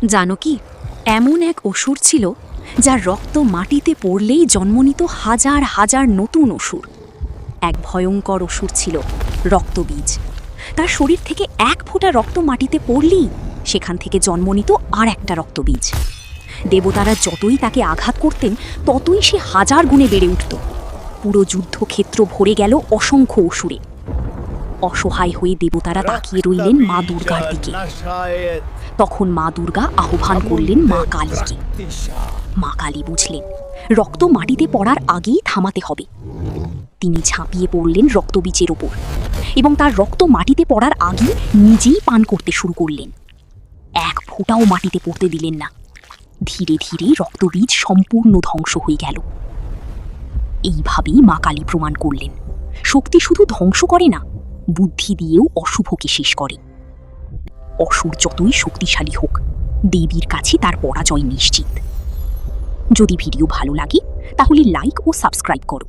জানো কি, এমন এক অসুর ছিল যার রক্ত মাটিতে পড়লেই জন্ম নিত হাজার হাজার নতুন অসুর। এক ভয়ঙ্কর অসুর ছিল রক্তবীজ। তার শরীর থেকে এক ফোঁটা রক্ত মাটিতে পড়লেই সেখান থেকে জন্ম নিত আর একটা রক্তবীজ। দেবতারা যতই তাকে আঘাত করতেন ততই সে হাজার গুণে বেড়ে উঠত। পুরো যুদ্ধক্ষেত্র ভরে গেল অসংখ্য অসুরে। অসহায় হয়ে দেবতারা তাকিয়ে রইলেন মা দুর্গার দিকে। তখন মা দুর্গা আহ্বান করলেন মা কালীকে। মা কালী বুঝলেন রক্ত মাটিতে পড়ার আগেই থামাতে হবে। তিনি ঝাঁপিয়ে পড়লেন রক্তবীজের ওপর এবং তার রক্ত মাটিতে পড়ার আগেই নিজেই পান করতে শুরু করলেন। এক ফোঁটাও মাটিতে পড়তে দিলেন না। ধীরে ধীরে রক্তবীজ সম্পূর্ণ ধ্বংস হয়ে গেল। এইভাবেই মা কালী প্রমাণ করলেন শক্তি শুধু ধ্বংস করে না, বুদ্ধি দিয়েও অশুভকে শেষ করে। অসুর যতই শক্তিশালী হোক, দেবীর কাছে তার পরাজয় নিশ্চিত। যদি ভিডিও ভালো লাগে তাহলে লাইক ও সাবস্ক্রাইব করো।